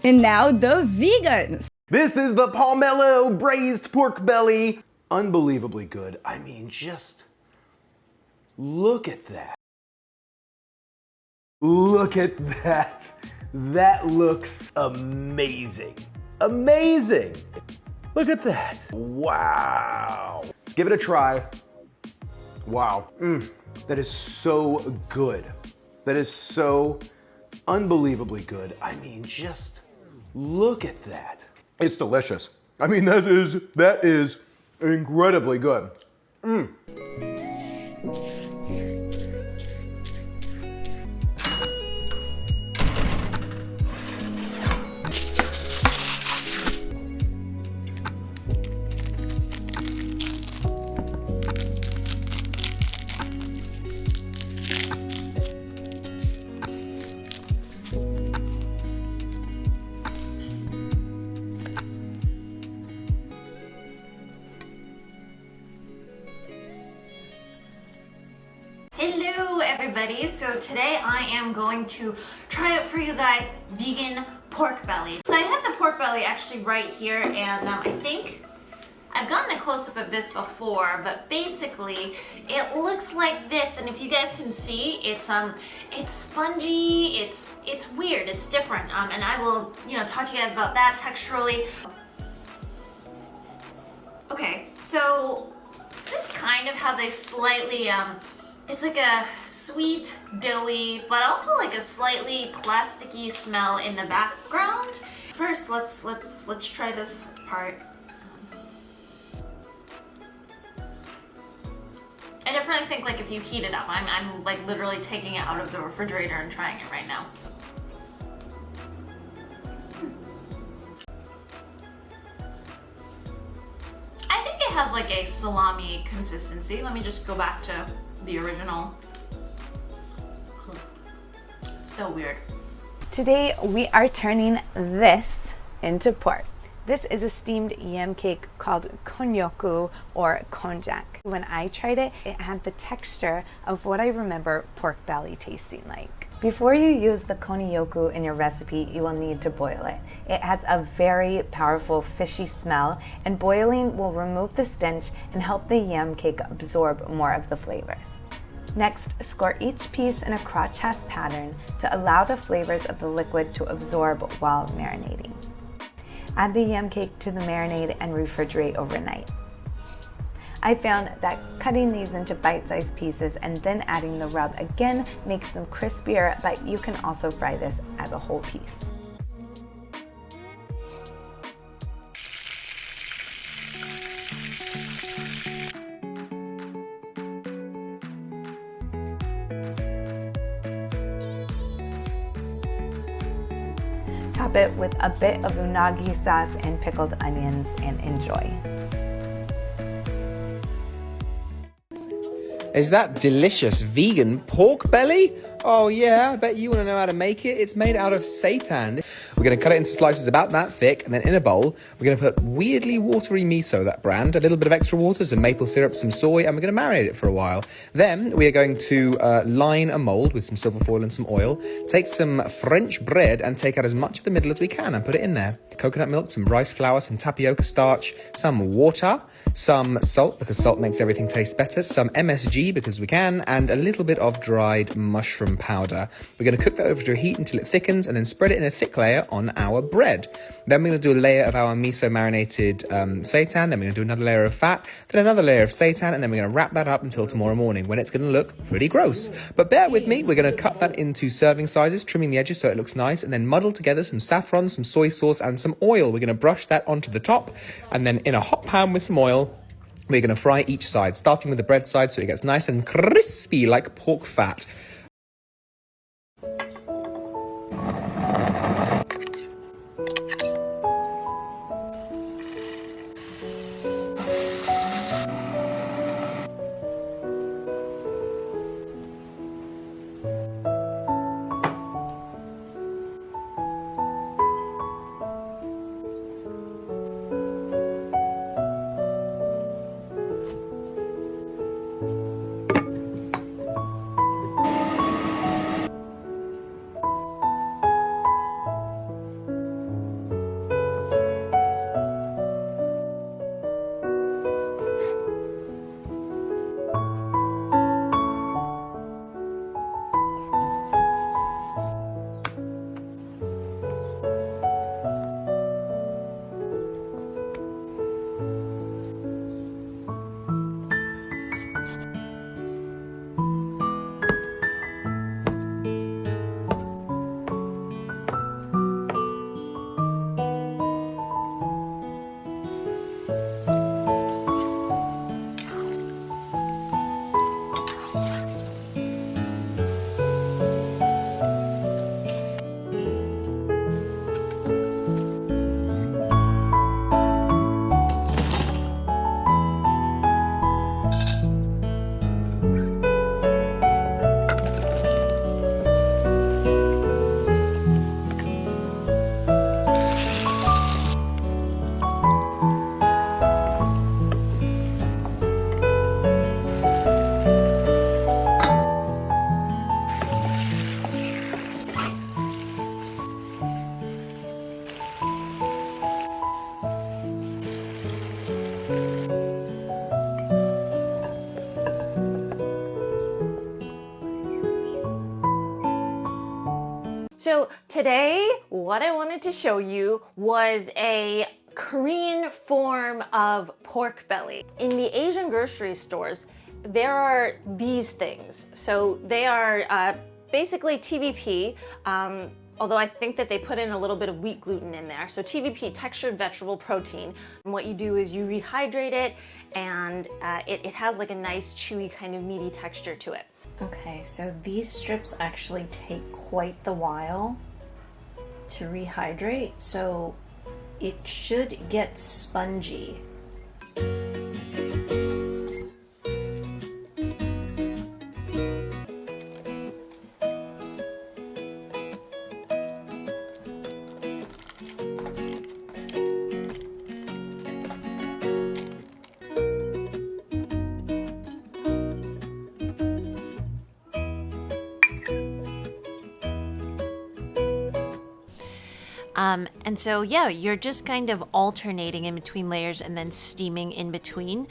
And now the vegans. This is the pomelo braised pork belly. Unbelievably good. I mean, just look at that. Look at that. That looks amazing. Amazing. Look at that. Wow. Let's give it a try. Wow. That is so good. That is so unbelievably good. I mean, just look at that. It's delicious. I mean, that is incredibly good. Hello everybody, so today I am going to try out for you guys vegan pork belly. So I have the pork belly actually right here, and I think I've gotten a close-up of this before, but basically it looks like this, and if you guys can see, it's spongy, it's weird, it's different, and I will, talk to you guys about that texturally. Okay, so this kind of has a slightly it's like a sweet, doughy, but also like a slightly plasticky smell in the background. First, let's try this part. I definitely think like if you heat it up, I'm like literally taking it out of the refrigerator and trying it right now. I think it has like a salami consistency. Let me just go back to the original. It's so weird. Today we are turning this into pork. This is a steamed yam cake called konnyeokgu or konjac. When I tried it, it had the texture of what I remember pork belly tasting like. Before you use the konnyeokgu in your recipe, you will need to boil it. It has a very powerful fishy smell, and boiling will remove the stench and help the yam cake absorb more of the flavors. Next, score each piece in a crotch-has pattern to allow the flavors of the liquid to absorb while marinating. Add the yam cake to the marinade and refrigerate overnight. I found that cutting these into bite-sized pieces and then adding the rub again makes them crispier, but you can also fry this as a whole piece. Top it with a bit of unagi sauce and pickled onions and enjoy. Is that delicious vegan pork belly? Oh yeah, I bet you want to know how to make it. It's made out of seitan. We're going to cut it into slices about that thick, and then in a bowl, we're going to put weirdly watery miso, that brand, a little bit of extra water, some maple syrup, some soy, and we're going to marinate it for a while. Then we are going to line a mold with some silver foil and some oil, take some French bread and take out as much of the middle as we can and put it in there. Coconut milk, some rice flour, some tapioca starch, some water, some salt, because salt makes everything taste better, some MSG, because we can, and a little bit of dried mushroom powder. We're going to cook that over to a heat until it thickens, and then spread it in a thick layer on our bread. Then we're going to do a layer of our miso marinated seitan, then we're going to do another layer of fat, then another layer of seitan, and then we're going to wrap that up until tomorrow morning, when it's going to look pretty gross. But bear with me, we're going to cut that into serving sizes, trimming the edges so it looks nice, and then muddle together some saffron, some soy sauce, and some oil. We're going to brush that onto the top, and then in a hot pan with some oil, we're going to fry each side, starting with the bread side so it gets nice and crispy like pork fat. So today, what I wanted to show you was a Korean form of pork belly. In the Asian grocery stores, there are these things. So they are basically TVP, although I think that they put in a little bit of wheat gluten in there. So TVP, textured vegetable protein. And what you do is you rehydrate it, and it has like a nice chewy kind of meaty texture to it. Okay, so these strips actually take quite the while to rehydrate, so it should get spongy. And so, yeah, you're just kind of alternating in between layers and then steaming in between.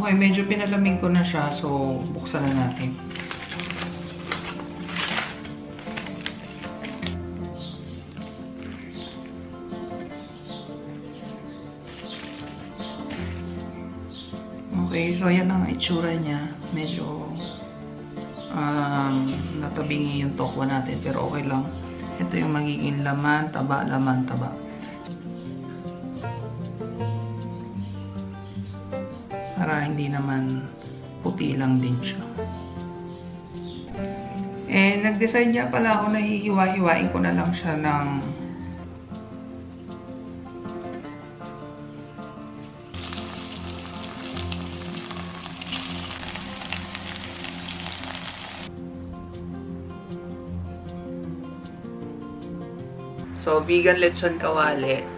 Okay, medyo pinalamig ko na siya, so buksan na natin. Okay, so yan ang itsura niya. Medyo natabingi yung tokwa natin, pero okay lang. Ito yung magiging laman, taba, laman, taba. Para hindi naman puti lang din siya. Eh, nag-decide niya pala ako na hihiwa-hiwain ko na lang siya ng So, vegan lechon kawali.